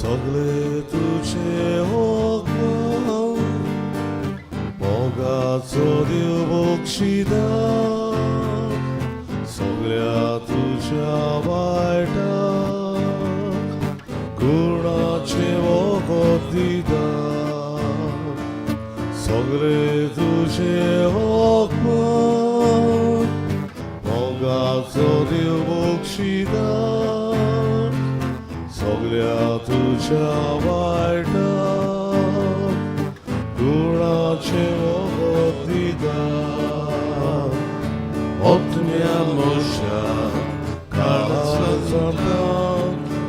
सगळे तुझे होकमाव मोगाचो देव बक्षिता सगळ्या तुझ्या वायटाक गुणाचे वखद दिता सगळे तुझे होकमाव मोगाचो देव बक्षिता सगळ्या तुझ्या वायटाक गुणाचे वखद दिता आत्म्या मोशा काळांत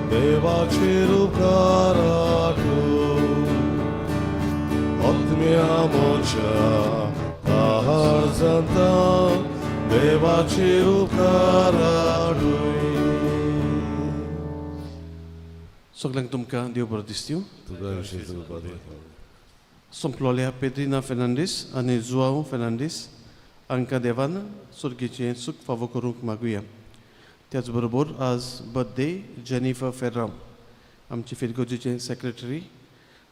देवाचेर उपकार आत्म्या मोशा काळांत देवाचेर उपकार सगळ्यांक तुमकां देव बरो दीस दिवं. तुका विशेष बरें संपलोल्या पेद्रिना फेर्नांडीस आनी जुआंव फेर्नांडीस हांकां देवान सुर्गेचें सूख फावो करूंक मागुया. त्याच बरोबर आज बर्थडे जेनिफर फेर्राम आमची फिरगोजेचे सेक्रेटरी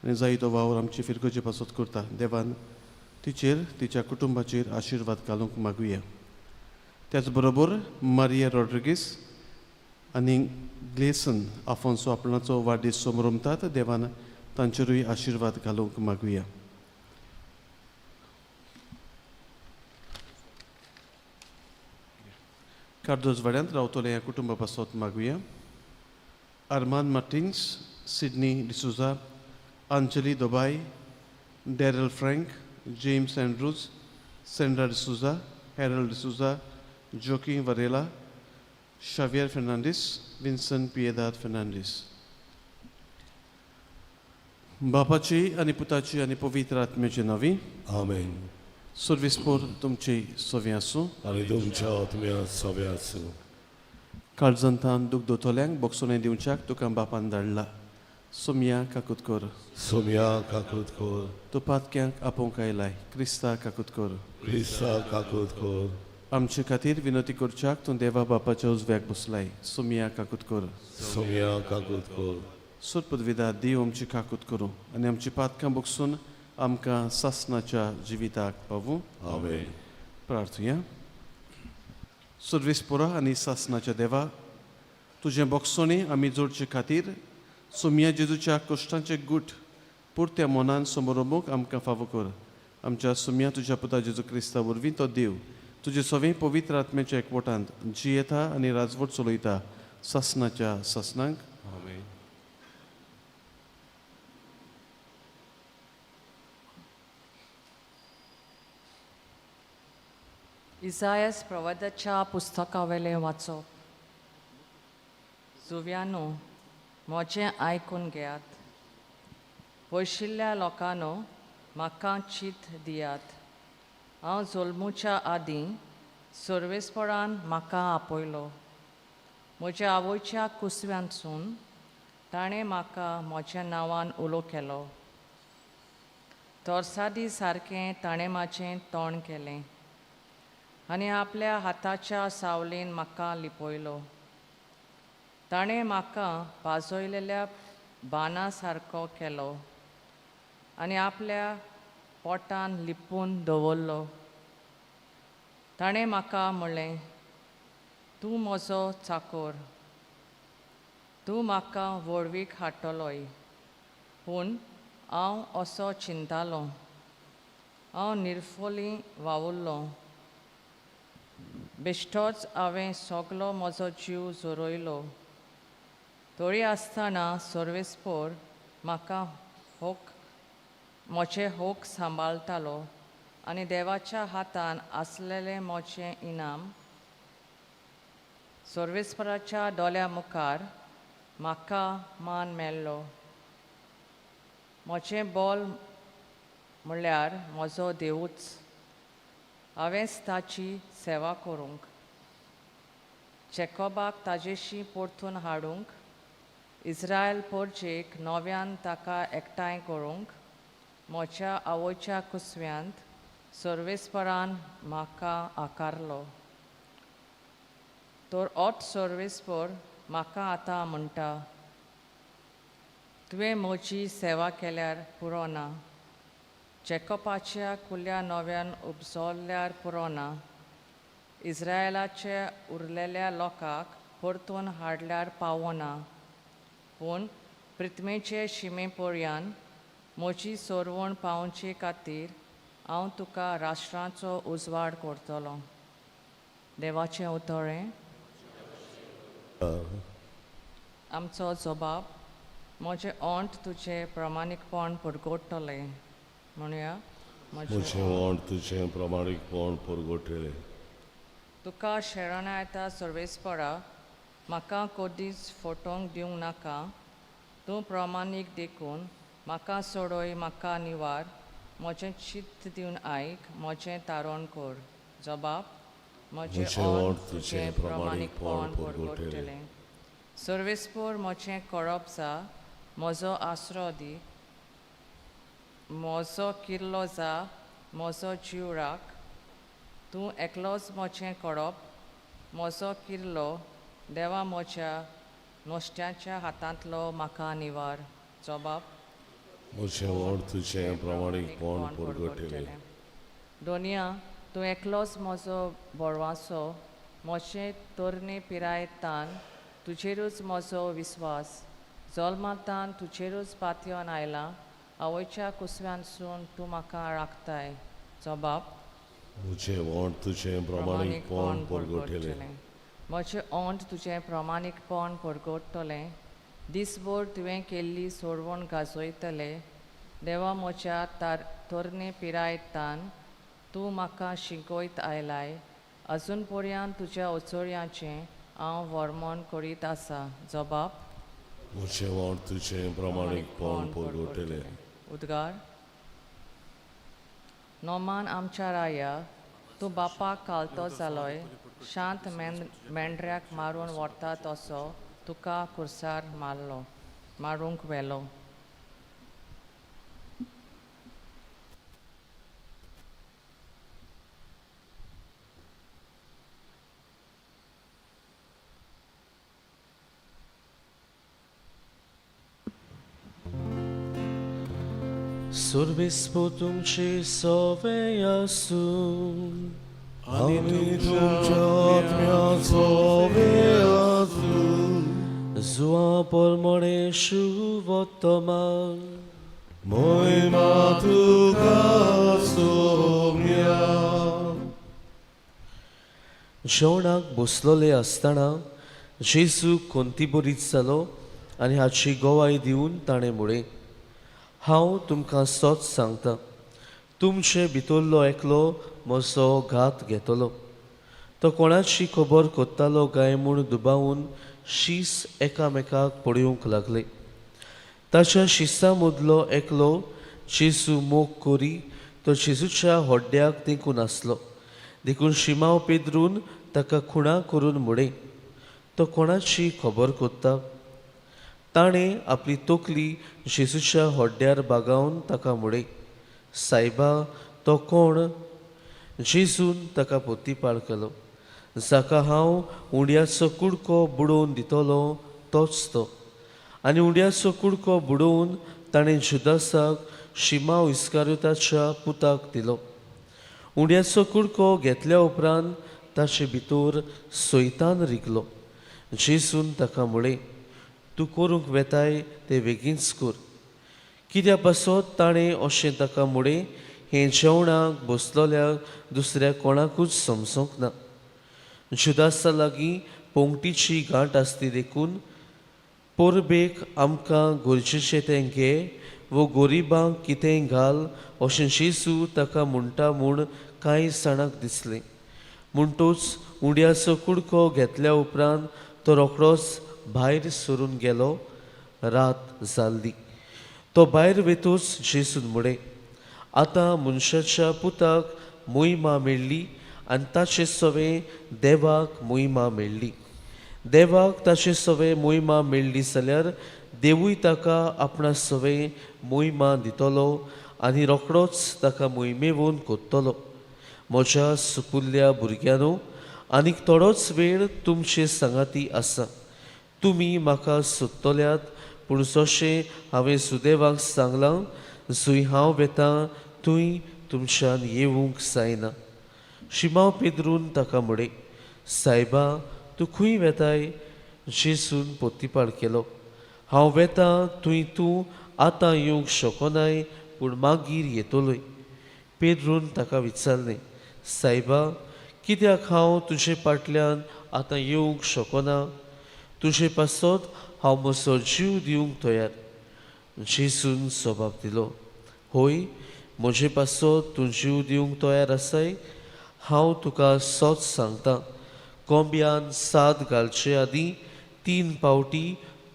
आनी जायतो वावर आमची फिरगोजे पासत करता. देवान तिचेर तिच्या कुटुंबाचेर आशिर्वाद घालूंक मागुया. त्याच बरोबर मारिया रॉड्रिगीस आनी ग्लेसन आफोन्सो आपणाचो वाडदीस सोमरमतात. देवान तांचेरूय आशिर्वाद घालूंक मागुया. कार्दोज वाड्यांत रावतले ह्या कुटुंबा पासत मागुया. आर्मान मार्टिन्स, सिडनी डिसुजा, अंजली दोबाय, डॅरल फ्रँक, जेम्स एंड्रूज, सेंड्रा डिसुजा, हेरल्ड डिसुजा, जोकी वरेला, शावियर फेर्नांडीस, विन्सन पिएदाद फेर्नांडीस. बापाची आनी पुताची आनी पवित्र आत्म्याची नांवी आमेन. सर्विस्पोर तुमची सोवी आसूं. आनी तुमच्या आत्म्या सव्या आसूं. काळजांतान दूख दोतोल्यांक बोगसोने दिवच्याक तुका बापान धाडला. सोमया काकूत कर. सोम्या काकूत कोर. तूं पातक्यांक आपोवंक आयलाय. क्रिस्ता काकूत कर. क्रिस्ता काकूत कोर. आमचे खातीर विनोती करच्याक तूं देवा बापाच्या उजव्याक बसलाय. सोमया काकूत कर. सोम्या काकूत कोर. सुरपदविदा देव आमची काकूत करूं आनी आमची पातकां बोगसून आमकां सासणाच्या जिविताक पावूं. आमेन. प्रार्थुया. सर्विस्पोरा आनी सासणाच्या देवा तुजे बोगसोणी आमी जोडचे खातीर सोमया जेजूच्या कश्टांचे गूट पुरत्या मनान समोरमूक आमकां फावो कर. आमच्या सोमया तुज्या पुता जेजू क्रिस्ता वरवीं तो देव तुजे सवें पवित्र आत्म्याच्या एकवटांत जियेता आनी राजवट चलयता सासणाच्या सासणांक. आमेन. इसायास प्रवादाच्या पुस्तकावेलें वाचप. जुव्यानो म्हजें आयकून घेयात. पयशिल्ल्या लोकांनो म्हाका चीत दियात. हांव जल्मुच्या आदीं सर्वेस्परान म्हाका आपयलो. म्हज्या आवयच्या कुसव्यांतसून ताणें म्हाका म्हज्या नांवान उलो केलो. तोरसादी सारकें ताणें म्हाजें तोंड केलें आनी आपल्या हाताच्या सावलीन म्हाका लिपयलो. ताणें म्हाका पाजयलेल्या बाना सारको केलो आनी आपल्या पोटान लिपून दवरलो. ताणें म्हाका म्हणलें, तूं म्हजो चाकर. तूं म्हाका वळवीक हाडटलोय. पूण हांव असो चिंतालों. हांव निर्फोली वावुरलों. बेश्टोच हांवें सगलो म्हजो जीव जोरोयलो. तरी आसतना सर्वेस्पोर म्हाका म्हजें होक सांबाळटालो आनी देवाच्या हातान आसलेलें म्हजें इनाम सर्वेस्पराच्या दोळ्या मुखार म्हाका मान मेळ्ळो. म्हजें बोल म्हणल्यार म्हजो देवूच. हांवेंच ताची सेवा करूंक, जॅकोबाक ताजेशी परतून हाडूंक, इस्रायल परजेक नव्यान ताका एकठांय करूंक म्हज्या आवयच्या कुसव्यांत सर्वेस्परान म्हाका आकारलो. तर होच सर्वेस्पर म्हाका आतां म्हणटा, तुवें म्हजी सेवा केल्यार पुरो ना जॅकोबाच्या कुल्या नव्यान उपजोल्ल्यार पुरो ना इस्रायेलाच्या उरलेल्या लोकांक परतून हाडल्यार पावना पूण प्रिथमेचे शिमे पर्यान म्हजी सोरवण पावोवचे खातीर हांव तुका राष्ट्रांचो उजवाड करतलो देवाचें उतोरें आमचो जबाब म्हजें ओंठ तुजें प्रमाणीकपण परगोडटलें म्हणुया म्हजें ओंठ तुजें प्रमाणीकपण परगोटलें तुका शेराना येता सर्वेस्परा म्हाका कधीच फटोवंक दिवंक नाका तूं प्रमाणीक देखून म्हाका सोडोय म्हाका निवार म्हजें चित्त दिवन आयक म्हजें तारण कर जबाब म्हजें ओंठ तुजें प्रमाणीकपण परगोटलें सर्वेस्पर म्हजें कळप जा म्हजो आसरो दी म्हजो किल्लो जा म्हजो जीव राख तूं एकलोच म्हजें कळप म्हजो किल्लो देवा म्हज्या नोश्ट्याच्या हातांतलो म्हाका निवार जबाब म्हजें ओंठ तुजें प्रमाणीकपण परगोटलें दोनिया तूं एकलोच म्हजो बोडवासो म्हजें तरणे पिरायेंतान तुजेरूच म्हजो विस्वास जल्मांतान तुजेरूच पातयेवन आयलां आवयच्या कुसव्यांसून तूं म्हाका राखताय जबाब म्हजें ओंठ तुजें प्रमाणीकपण परगोटलें म्हजें ओंठ तुजें प्रमाणीकपण परगोडटलें दिसभर तुवें केल्ली सोडवण गाजयतलें देवा म्हज्या तरणे पिरायेंतान तूं म्हाका शिकयत आयलाय अजून पर्यंत तुज्या ओचोऱ्यांचें हांव वर्मन करीत आसा जबाब म्हजें ओंठ तुजें प्रमाणीकपण परगोटलें उद्गार नोमान आमच्या राया तूं बापाक कालतो जालोय शांत मेंढऱ्याक मारून व्हरता तसो तुका खुर्सार मारूंक व्हेलो Sorbispo तुमची सवय आसून आनी तुमच्या आत्म्याचो आसून जुआ पोरमोणे शुभोत्तमान मोहिमा तुका सोम्या जेवणाक बसलोले आसतना जेजू कोंती बरीच जालो आनी हाची गोवाय दिवन ताणें मुळे हांव तुमकां सोच सांगता तुमचे भितरलो एकलो म्हजो घात घेतलो तो कोणाची खबर कोत्तालो काय म्हूण दुबावून शीस एकामेकाक पडूंक लागले ताच्या शिसा मदलो एकलो जेजू मोग करी तो जेजूच्या होड्ड्याक तिकून आसलो देखून शिमाव पेद्रून ताका खुणा करून मुडे तो कोणाची खबर कोत्ता ताणें आपली तोकली जेजूच्या होड्ड्यार बागावन ताका मुडे सायबा तो कोण जेजून ताका पोतीपाळ केलो जाका हांव उंड्याचो कुडको बुडोवन दितलो तोच तो आनी उंड्याचो कुडको बुडोवन ताणें जुदासाक शिमाव इस्कारियोताच्या पुताक दिलो उंड्याचो कुडको घेतल्या उपरांत ताचे भितर सोयतान रिगलो जेजून ताका मुळे तूं करूंक वेताय तें बेगीनच कर कित्या पासत ताणें अशें ताका मुळे हें जेवणाक बसलोल्या दुसऱ्या कोणाकूच समजूंक ना जुदासा लागीं पोंगटीची गांठ आसली देखून पोरबेक आमकां गरजेचें तें घे वो गोरिबांक कितेंय घाल अशें जेजू ताका म्हणटा म्हूण कांय जाणांक दिसलें म्हणटूच उंड्याचो कुडको घेतल्या उपरांत तो रोखडोच भायर सरून गेलो रात जाल्ली तो भायर वेतूच जेजून मुळे आतां मनशाच्या पुताक मोहिमा मेळ्ळी आनी ताचे सवे देवाक मोहिमा मेळ्ळी देवाक ताचे सवे मोहिमा मेळ्ळी जाल्यार देवूय ताका आपणा सवे मोहिमा दितलो आनी रोखडोच ताका मोहिमेवून कोत्तलो म्हज्या सुपुल्ल्या भुरग्यांनो आनीक थोडोच वेळ तुमचे सांगाती आसा तुमी म्हाका सोदतल्यात पूण जशें हांवें सुदैवाक सांगलां, जंय हांव वेतां थंय तुमच्यान येवंक जायना. शिमांव पेद्रून ताका म्हणे, सायबा, तूं खंय वेताय? जेसून पोत्तीपाड केलो, हांव वेतां थंय तूं आतां येवंक शकोनाय, पूण मागीर येतलोय. पेद्रून ताका विचारलें, सायबा, कित्याक हांव तुजे फाटल्यान आतां येवंक शकोना? तुजे पासत हांव म्हजो जीव दिवंक तयार. जेसून जबाब दिलो, होय, म्हजे पासत तूं जीव दिवंक तयार आसाय? हांव तुका सोच सांगतां, कोंब्यान 7 घालचे आदीं 3 पावटी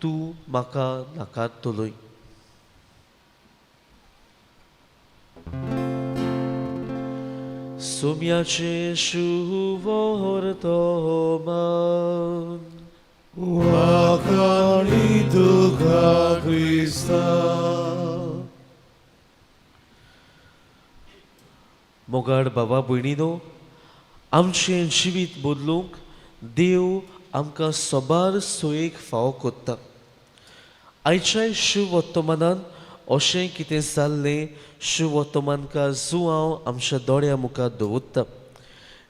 तूं म्हाका नाकारतलोय. सोम्याचे शुभवर्तमान वाखाणी तुका क्रिस्ता. मोगाड बाबा भयणीनो, आमचें जिवीत बदलूंक देव आमकां सोबार सोयेक फावो कोत्ता. आयच्या शुभ वर्तमानान अशें कितें जाल्लें शुभ वर्तमानकार जो हांव आमच्या दोळ्या मुखार दवरता.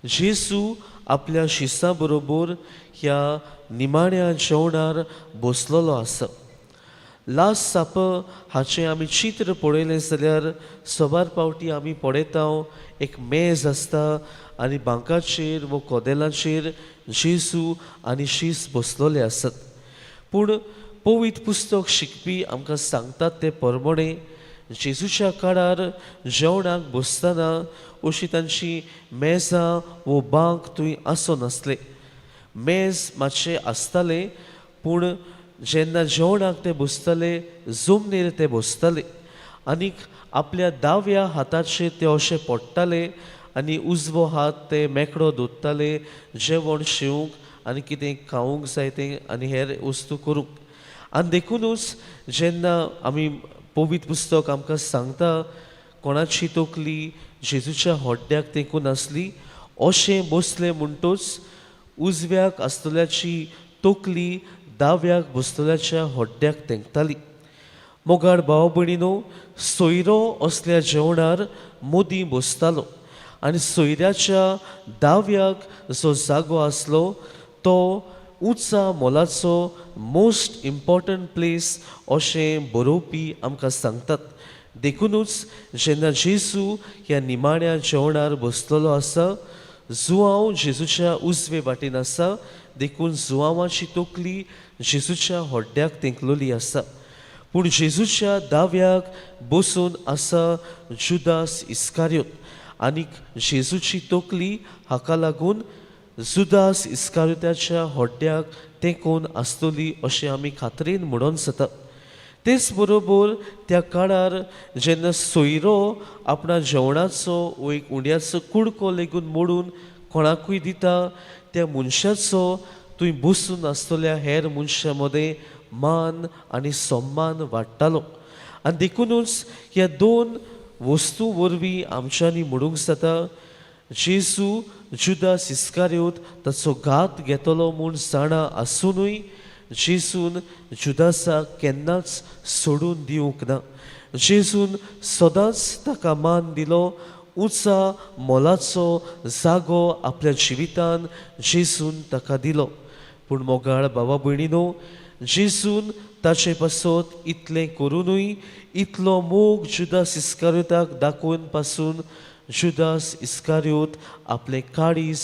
जेसू आपल्या शिसां बरोबर ह्या निमाण्या जेवणार बसलेलो आसा. लास्ट सापर हाचें आमी चित्र पळयलें जाल्यार सोबार पावटी आमी पळयता एक मेज आसता आनी बांकाचेर वो कोदेलाचेर जेसू आनी शीस बसलेले आसात. पूण पवित्र पुस्तक शिकपी आमकां सांगतात ते प्रमाणे जेजूच्या काळार जेवणाक बसतना अशी तांची मेजां वो बांक थंय आसनासले. मेज मातशें आसतालें, पूण जेन्ना जेवणाक ते बसताले जमनीर ते बसताले आनीक आपल्या दाव्या हाताचेर ते अशें पडटाले आनी उजवो हात ते मेकळो दवरताले जेवण शिवंक आनी कितें खावंक जाय तें आनी हेर वस्तू करूंक. आनी देखूनच जेन्ना आमी पवित्र पुस्तक आमकां सांगता कोणाची तकली जेजूच्या हड्ड्याक तेंकून आसली, अशें बसले म्हणटच उजव्याक आसतल्याची तकली दाव्याक बसतल्याच्या हड्ड्याक तेंकताली. मोगाड भाव भयणीनो, सोयरो असल्या जेवणार मोदी बसतालो आनी सोयऱ्याच्या दाव्याक जो जागो आसलो तो उंचा मोलाचो मोस्ट इम्पॉर्टंट प्लेस अशें बरोवपी आमकां सांगतात. देखूनच जेन्ना जेसू ह्या निमाण्या जेवणार बसलेलो आसा, जुआंव जेजूच्या उजवे वाटेन आसा, देखून जुआंवाची तकली जेजूच्या हड्ड्याक तेंकलोली आसा. पूण जेजूच्या दाव्याक बसून आसा जुदास इस्कारियोत आनीक जेजूची तकली हाका लागून जुदास इस्कारियोताच्या हड्ड्याक तेंकून आसतली अशें आमी खात्रेन म्हणून जाता. तेच बरोबर त्या काळार जेन्ना सोयरो आपणा जेवणाचो वो एक उंड्याचो कुडको लेगून मोडून कोणाकूय दिता, त्या मनशाचो थंय बसून आसतल्या हेर मनशां मदें मान आनी सम्मान वाडटालो. आनी देखूनच ह्या 2 वस्तू वरवीं आमच्यांनी म्हणूंक जाता जेसू जुदास इस्कारियोत ताचो घात घेतलो म्हूण जाणा आसुनूय जेसून जुदासाक केन्नाच सोडून दिवंक ना. जेसून सदांच ताका मान दिलो. उंचा मोलाचो जागो आपल्या जिवितान जेसून ताका दिलो. पूण मोगाळ भावा भयणीनो, जेसून ताचे पासत इतलें करुनूय इतलो मोग जुदास इस्कारियोताक दाखोवन पासून जुदास इस्कारियोत आपलें काळीज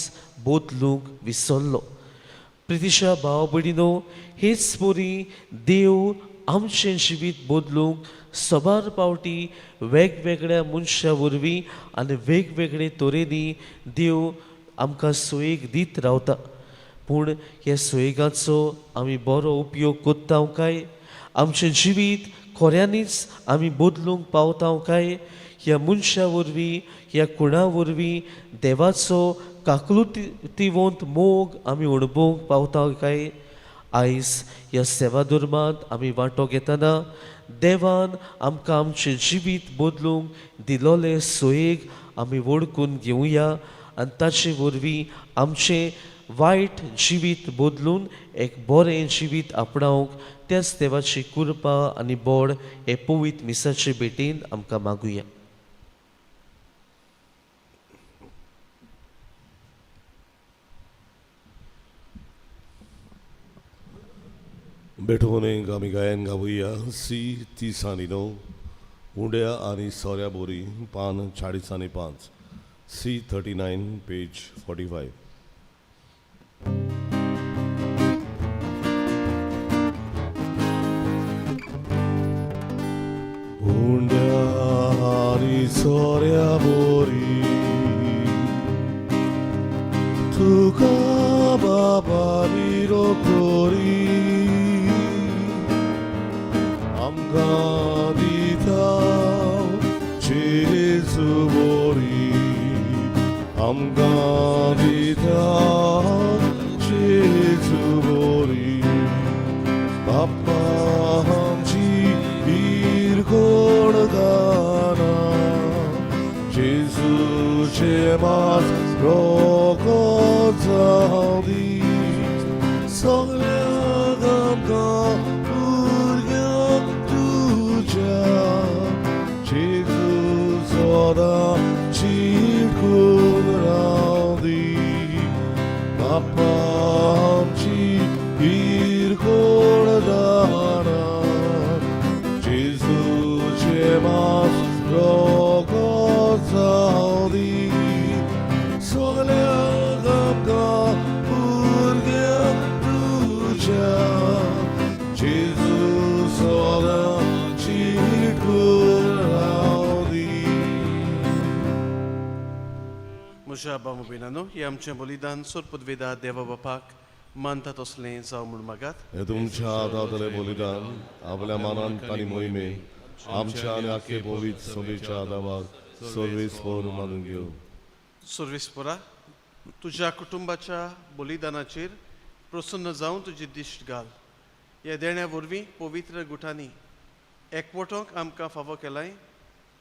बदलूंक विसरलो. प्रितीच्या भाव भयणीनो, हेच परी देव आमचें जिवीत बदलूंक सोबार पावटी वेगवेगळ्या मनशां वरवीं आनी वेगवेगळे तरेनी देव आमकां सोयेक दीत रावता. पूण ह्या सोयेगाचो आमी बरो उपयोग करता काय? आमचें जिवीत खऱ्यांनीच आमी बदलूंक पावता काय? ह्या मनशां वरवीं ह्या कुणा वरवीं देवाचो काकुळटिवंत मोग आमी अणभवूंक पावता काय? आयज ह्या सेवा धर्मांत आमी वांटो घेतना देवान आमकां आमचें जिवीत बदलूंक दिलोले सोयेक आमी वळखून घेवया आनी ताचे वरवीं आमचें वायट जिवीत बदलून एक बरें जिवीत आपणावंक त्याच देवाची कृपा आनी बोड हे पवित्र मिसाचे भेटेन आमकां मागुया. बेठोने आमी गायन गावुया सी 30 आनी 9 उंड्या आनी सोऱ्या बोरी पान 40 आनी 5 सी 39 पेज 45. उंड्या आनी सोऱ्या बोरी तुका बाबा विरो कोरी आमकां दिता जेजू बोरी आमकां दिता जेजू बोरी बाप्पा आमची इरगोड गाना जेजूचे मात रोगो जावदी सगळ्यांक आमकां भुरग्यांक तुज्या जेजू सदां चिडकून रावदी बाप्पा आमची इरगोड दाना जेजूचे मात रोगो जावदी सगळ्यांक आमकां भुरग्यांक तुज्या जेजू सदां चिडकून रावदी. म्हज्या भाव भयणांनो, हे आमचें बलिदान सोरपदवेदा देवा बापाक मानता तसलें जावं म्हूण मागात. हे तुमच्या आदातले बलिदान आपल्या मानांत आनी मोहिमे आमच्या आनी आख्खे पवित्र सभेच्या आदाराक सर्वेस्पर मानून घेवं. सर्वेस्परा, तुज्या कुटुंबाच्या बलिदानाचेर प्रसन्न जावन तुजी दिश्ट घाल. ह्या देण्या वरवीं पवित्र गुटांनी एकवटोंक आमकां फावो केलाय,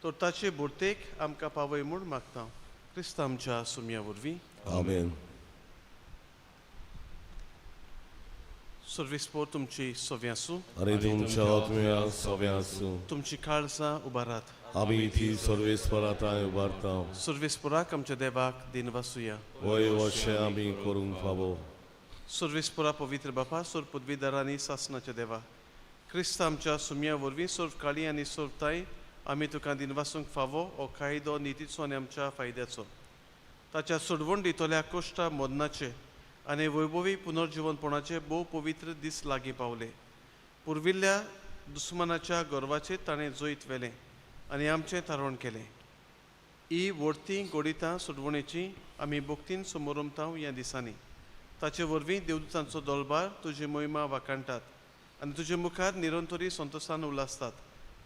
तर ताचे बुरतेक आमकां पावय म्हूण मागता. क्रिस्त आमच्या सुमया वरवीं. आमेन. सर्वेस्पर तुमची सोव्या आसूं. आनी तुमच्या आत्म्या सव्या आसूं. तुमची काळजां उबारात. आमी ती सर्वेस्पराताय उबारता. सर्वेस्पराक आमच्या देवाक दिनवासुया. वय अशें आमी करूंक फावो. सर्वेस्परा पवित्र बापा, सोर पदवीदारांनी सासणाच्या देवा, क्रिस्त आमच्या सुमया वरवीं सोर्व काळी आनी सोर्वताय आमी तुका दिनवासूंक फावो हो कायदो नितीचो आनी आमच्या फायद्याचो. ताच्या सोडवण दितल्या कोश्टा मोदनाचे आनी वैभवी पुनर्जीवनपणाचे भोव पवित्र दीस लागीं पावले. पुर्विल्ल्या दुस्मनाच्या गर्वाचेर ताणें जोईत वेलें आनी आमचें तारण केलें. ही व्हडतीं गोडितां सोडवणेची आमी भोगतीन समोरमतांव ह्या दिसांनी. ताचे वरवीं देवदूतांचो दोलबार तुजी मोहिमा वाखाणटात आनी तुजे मुखार निरंतरी संतोशान उलासतात.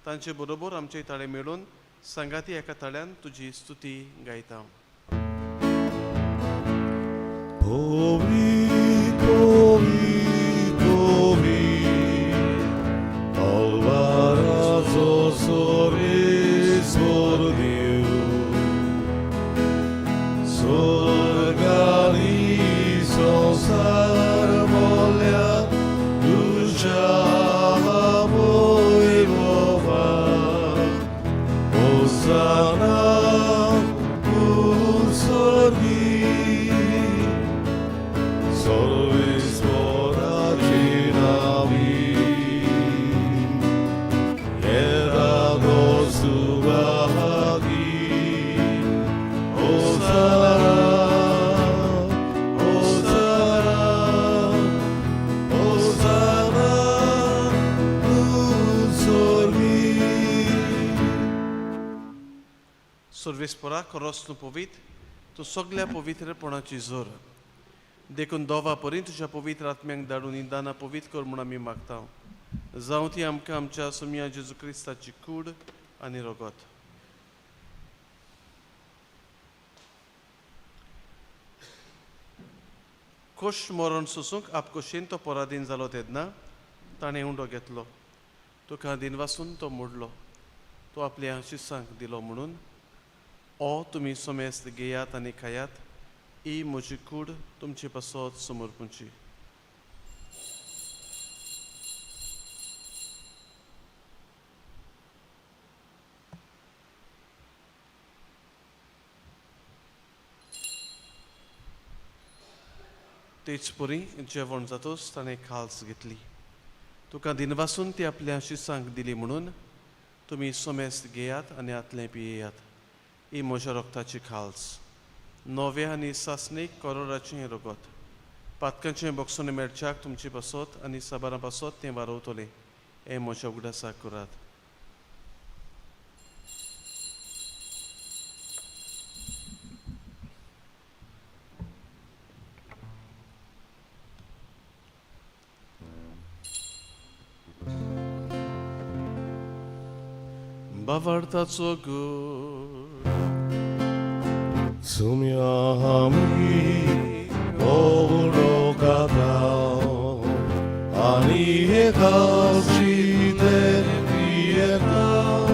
तांचे बरोबर आमचे ताळे मेळून सांगाती एका ताळ्यान तुजी स्तुती गायता. Povit, povit, povit, alvarazo sorriso Dio, sorgali sonsar voglia, duja voi vova, Hosanna, sorgi. सर्वेस्परा खरोच तूं पवित्र, तूं सगळ्या पवित्रपणाची जोर देखून दोवा परी तुज्या पवित्र आत्म्यांक धाडून ही दानां पवित्र कर म्हूण आमी मागता. जावं ती आमकां आमच्या सुमया जेजू क्रिस्ताची कूड आनी रगत. खोश मरण सोसूंक आपकोशेन तो पराधीन जालो तेन्ना ताणें उंडो घेतलो. तुका दिनवासून तो मोडलो. तो आपल्या शिसांक दिलो म्हणून ओ तुमी सोमेस्त घेयात आनी खायात. ही म्हजी कूड तुमचे पासत समर्पूंची. तेच परी जेवण जातोच ताणें खाल्स घेतली. तुका दिनवासून ती आपल्या शिसांक दिली म्हणून तुमी सोमेस घेयात आनी आतलें पियेयात. ही म्हज्या रोगताची खाल्स. नवे आनी सासणीक करोडाचें रगत. पातकांचें बोगसोन मेळच्याक तुमची पासत आनी साबारां पासत तें वारोवतलें. हें म्हज्या उगडासाक करात. Bawartaco gór. Sumiami obrokatał, ani jechał przyjdę jechał.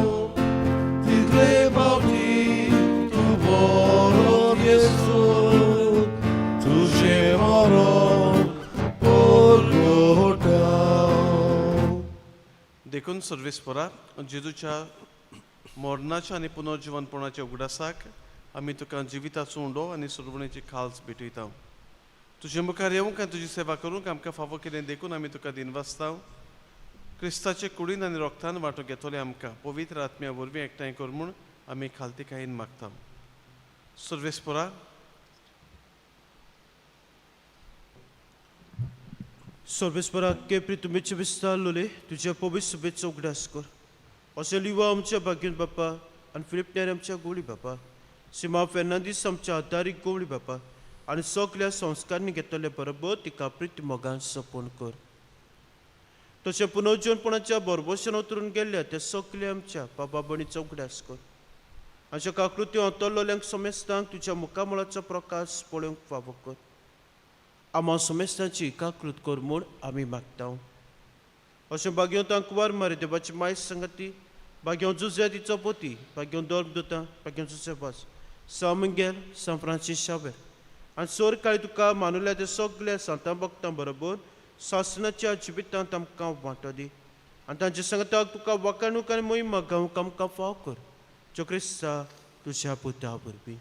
Ty chlebał ty, tu worod Jezu, tu się morod podgotał. देखून सर्वेस्परा जेजूच्या मरणाच्या आनी पुनर्जीवनपणाच्या उगडासाक आमी तुका जिविताचो उंडो आनी सुरवणेची खाल्स भेटयता. तुजे मुखार येवंक आनी तुजी सेवा करूंक आमकां फावो केलें देखून आमी तुका दिनवासता. क्रिस्ताचे कुडीन आनी रोगतान वांटो घेतले आमकां पवित्र आत्म्या वरवीं एकठांय कर म्हूण आमी खालतीकायेन मागता. सर्वेस्परा सर्वेस्परा केप्री तुमचे विस्तारलोले तुझ्या पवित्र शुभेच्छा उगडास कर. अशें लिवा आमच्या बागेन बापा आनी फिलिप नेर आमच्या गोवळी बापा, सिमा फेर्नांदीस आमच्या आदारीक गोवळी बापा आनी सगळ्या संस्कारांनी घेतले बरोबर तिका प्रीत मोगान सपोन कर. तशें पुनर्जीवनपणाच्या बरबशान उतरून गेल्ल्या त्या सगळ्या आमच्या बाबा भणीचो उगडास कर. हाच्या काकृती अंतरलोल्यांक समेस्तांक तुज्या मुखामळाचो प्रकाश पळोवंक फावो कर. आम्हा समेस्तांची एकाकृत कर म्हूण आमी मागता. अशें भाग्यो तांकवार मारे देवाची माय संगती, भाग्यो जुझ्या तिचो पोती, भाग्यो धर्मदूतां, भाग्यो जुसेफास, सामिंगेल, सान फ्रांसीस शावेर आनी सोर काळी तुका मानुल्या त्या सगळ्या सांतां भक्तां बरोबर सासणाच्या जिवितांत आमकां वांटो दी आनी तांच्या संगताक तुका वाकाणूक आनी मोहीम गावंक आमकां फाव कर. जो क्रिस्ता तुज्या पुता वरवीं.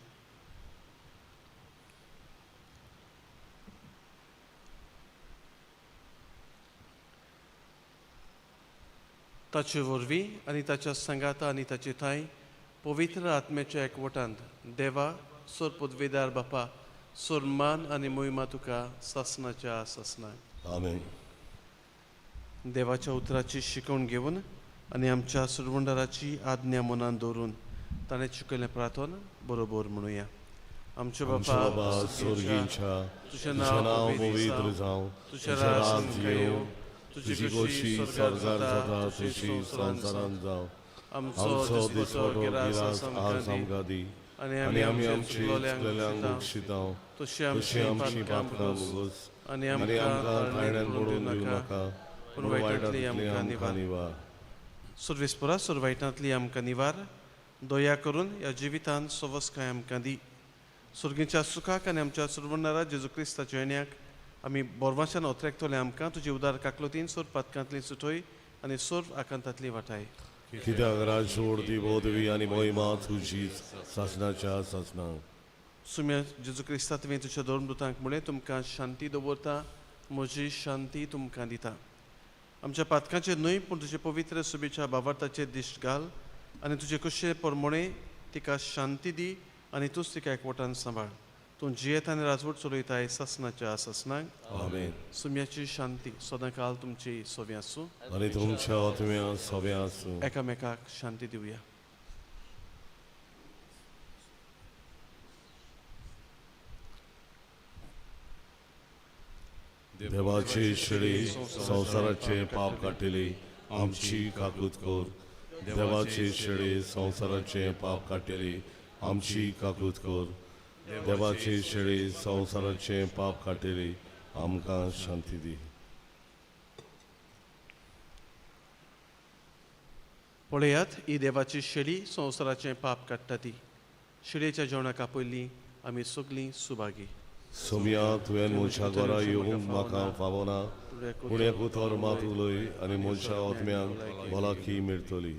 ताचे वरवीं आनी ताच्या संगाता आनी ताचे थंय पवित्र आत्म्याच्या एकवटांत देवा सोर पदवेदार बापा सोर मान आनी मोहिमा तुका सासणाच्या सासणाक. आमेन. देवाच्या उतराची शिकवण घेवन आनी आमच्या सुरवंडाराची आज्ञा मनान दवरून ताणें शिकयलें प्रार्थन बरोबर म्हणुया. आमचे आमच्या बाबा स्वर्गींच्या तुझें नांव पवित्र जावं, तुझें राज्य येवं, तुझी गोशी स्वर्गार जाता तशी संवसारांत जावं. आमचो दिसवटो गिरास आज आमकां दी आनी आमी आमची चुकलेल्यांक बक्षितांव तशी आमची पातकां मुगोस आनी आमकां थायण्यान पडून दिवं नाका पूण वायटांतली आमकां निवार. सर्वेस्परा वायटांतली आमकां निवार. दया करून ह्या जिवितांत सवस्काय आमकां दी. सुर्गीच्या सुखाक आनी आमच्या सुरवणारा जेजू क्रिस्ताच्या येण्याक आमी बोरवाच्यान ओतरेकतले आमकां तुजी उदार काकलोतीन सोर पातकांतली सुटोय आनी सोर आकांतांतली वाटाय. कित्याक राज उरती बोधवी आनी मोहिमा तुजीच सासणाच्या सासणाक. सुम्या जेजू क्रिस्ता तुवें तुज्या धर्मदुतांक म्हळें तुमकां शांती दवरता, म्हजी शांती तुमकां दिता. आमच्या पातकांचेर न्हय पूण तुजे पवित्र सुबेच्या बाबार्थाचेर दिश्ट घाल आनी तुजे कुशे परमणे तिका शांती दी आनी तूंच तिका एकवटान सांबाळ. तूं जियेत आनी राजवट चलयताय सासणाच्या सासणाक. आमेन. सुम्याची शांती सदांकाल तुमची सोबी आसूं आनी तुमच्या आत्म्या सोबे आसूं. एकामेकाक शांती दिवया. देवाची शिडी संवसाराचे पाप काटिली आमची काकूत कोर. देवाची शिडी संवसाराचे पाप काटिली आमची काकूत कोर. देवाची शिडी संवसाराचे पाप काटिली आमकां शांती दी. पळयात ही देवाची शेळी संवसाराचें पाप काडटा ती. शिडेच्या जेवणाक पयलीं आमी सगळीं सुभागी. सोम्या तुवें मनशा घरा येवंक म्हाका फावना पूण एकूतर मात उलय आनी मनशा ओतम्यांक भलायकी मेळटली.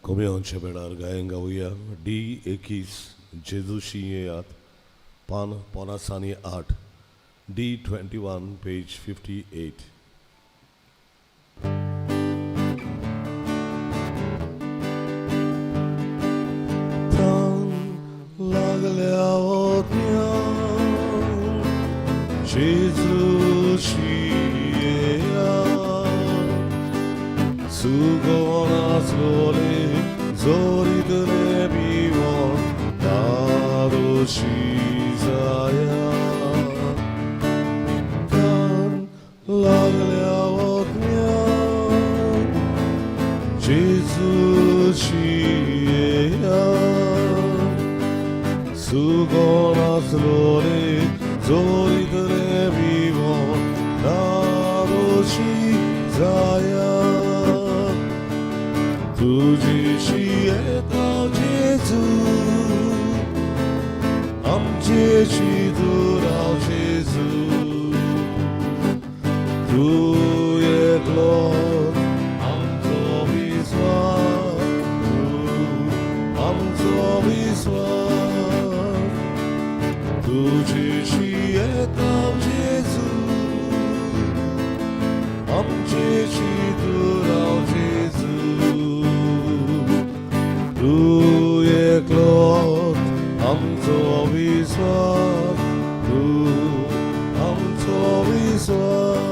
कोंबयांच्या बेडार गायन गावया D21 जेजूशी येयात पान 58 D21 पेज 58. लागल्या ओतम्यांक जेजूशी येयात सुगोनाचलोले जोरीतले बिवोन दारोशी जाया कान लागल्या ओतम्यांक जेजूशी येयात सुगोनाचलोले जोरीतले बिवोन दारोशी जाया तुझीशी येता जेजू आमचेशी दूर राव जेजू तू एकलो आमचो विस्वास तू आमचो विस्वास तुझीशी येता जेजू आमचेशी दूर राव जेजू तू एकलोत आमचो विस्वास तू आमचो विस्वास.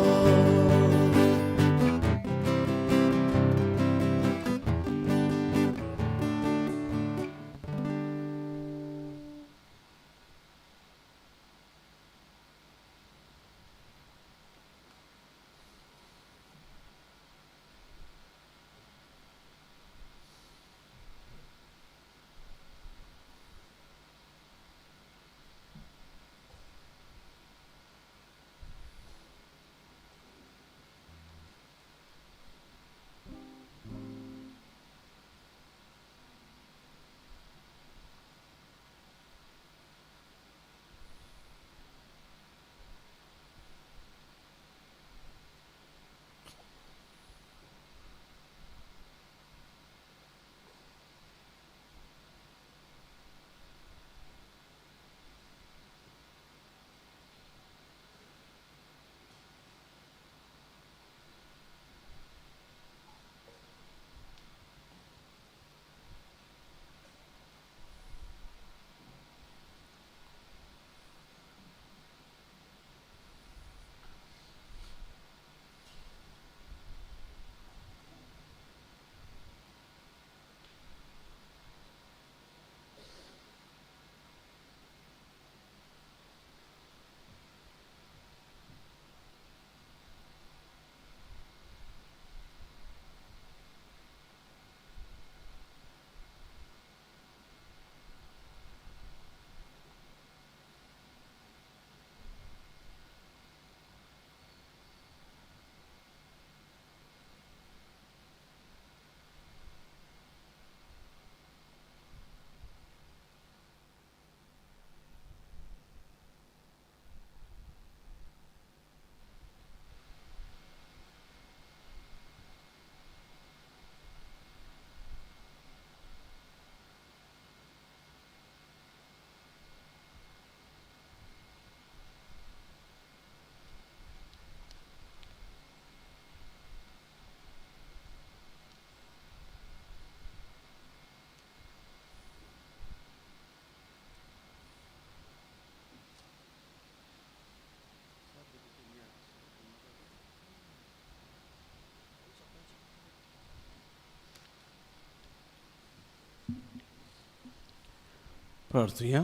प्रार्थुया.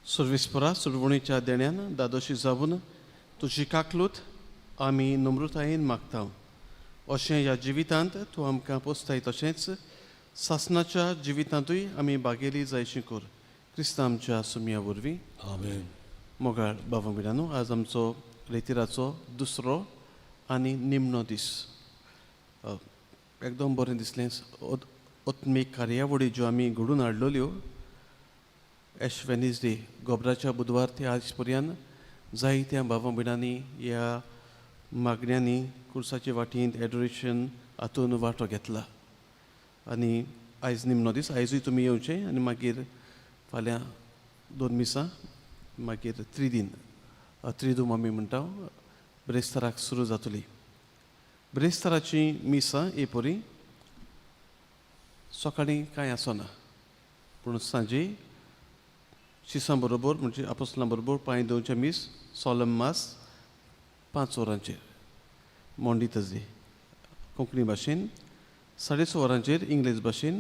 सर्वेस्परा सुरवणीच्या देण्यान दादोशी जावन तुजी काकलूत आमी नम्रतायेन मागता. अशें ह्या जिवितांत तूं आमकां पोसताय तशेंच सासणाच्या जिवितांतूय आमी बागेली जायशीं कर. क्रिस्तां आमच्या सुमया वरवीं. आमेन. मोगाळ बाबा मिरानो, आज आमचो रेतिराचो दुसरो आनी निमणो दीस. एकदम बरें दिसलें. ओत्मीक कार्यावळी ज्यो आमी घडोवन हाडलेल्यो एश वेनिसडे गोबराच्या बुधवार ते आज पर्यंत जायत्या भावा भयणांनी ह्या मागण्यांनी कुर्साच्या वाटेंत एडोरेशन हातून वांटो घेतला. आनी आयज निमणो दीस. आयजूय तुमी येवचें आनी मागीर फाल्यां 2 मिसां मागीर त्रिदूम आमी म्हणटा ब्रेस्ताराक सुरू जातली. ब्रेस्ताराची मिसां एपोरी सकाळीं कांय आसना, पूण सांजे शिसां बरोबर म्हणजे आपोस्तलां बरोबर 5:02 मीस सोलम मास 5 वरांचेर. मोंडी थर्सडे कोंकणी भाशेन 6:30 वरांचेर इंग्लीश भाशेन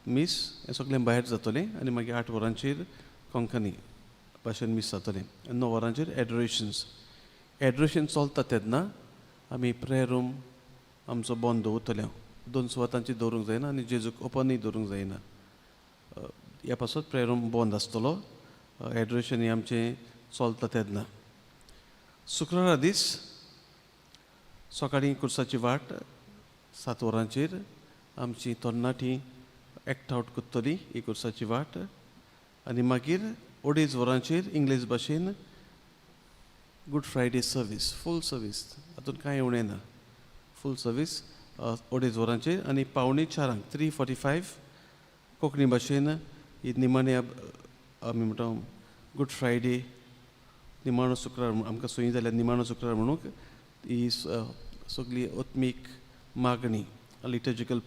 मीस हें सगळें भायर जातलें आनी मागीर 8 वरांचेर कोंकणी भाशेन मीस जातलें. 9 वरांचेर एडोरेशन चलता तेन्ना आमी प्रेयर रूम आमचो बंद दवरतले. 2 सुवातांचेर दवरूंक जायना आनी जेजूक ओपनूय दवरूंक जायना. ह्या पासत प्रेयर रूम बंद आसतलो. एडोरेशन हें आमचें चलता तेन्ना. शुक्रारा दीस सकाळीं कुर्साची वाट 7 वरांचेर आमची तरणाटीं एक्ट आवट करतलीं ही कुर्साची वाट. आनी मागीर 2:30 वरांचेर इंग्लीश भाशेन गूड फ्रायडे सर्वीस, फूल सर्वीस. हातूंत कांय उणें ना. फूल सर्वीस 2:30 वरांचेर. आनी 3:45 3:45 कोंकणी भाशेन ही निमाणे आमी म्हणटा गूड फ्रायडे निमाणो शुक्रार आमकां सोयी जाल्यार निमाणो शुक्रार म्हणून ही सगळी ओत्मीक मागणी लिटर्जिकल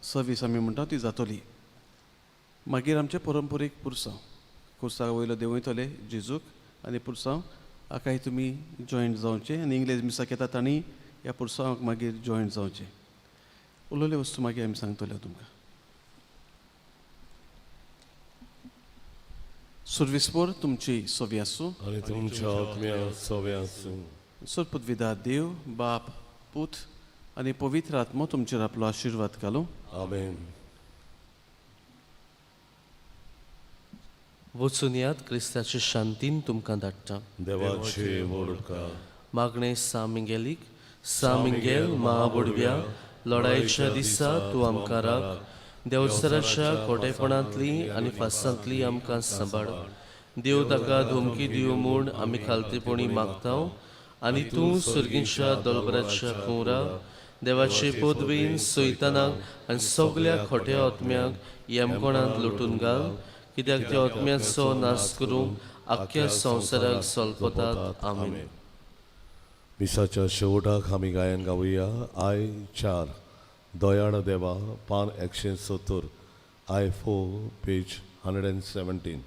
सर्वीस आमी म्हणटा ती जातली. मागीर आमचे परंपरेक पुरसांव. कुर्सा वयलो देंवयतले जेजूक आनी पुरसांव हाकाय तुमी जॉयंट जावचें. आनी इंग्लीश मिसाक येता तांणी ह्या पुरसांवाक मागीर जॉयंट जावचें. उरलेले वस्तू मागीर आमी सांगतले तुमकां. सर्विसपोर तुमची सोवी आसूं आनी तुमच्या आत्म्या सोबे आसूं. सर्पद्विदा देव बाप पूत आनी पवित्र आत्मो तुमचेर आपलो आशिर्वाद घालूं. आमेन. वचून यात, क्रिस्ताची शांतीन तुमकां धाडटा. देवाचे मोडका. मागणे सामिंगेल महाबुडव्या लढायेच्या दिसा तूं आमकां राख. देवसराच्या खोटेपणांतली आनी फासांतली आमकां सांबाळ. देव ताका धमकी दिवं म्हूण आमी खालतीपणी मागता. आनी तूं सुर्गीच्या दोलबराच्या कुंवरा देवाचे पदवेन सैतानाक आनी सगळ्या खोट्या आत्म्याक येमकोणांत लुटून घाल. कित्याक त्या आत्म्याचो नाश करूंक आख्ख्या संवसाराक सोलपतात. आमीन. मिसाच्या शेवटाक आमी गायन गावुया. आय 4 दयाळ देवा पान 170 I 4 पेज 117.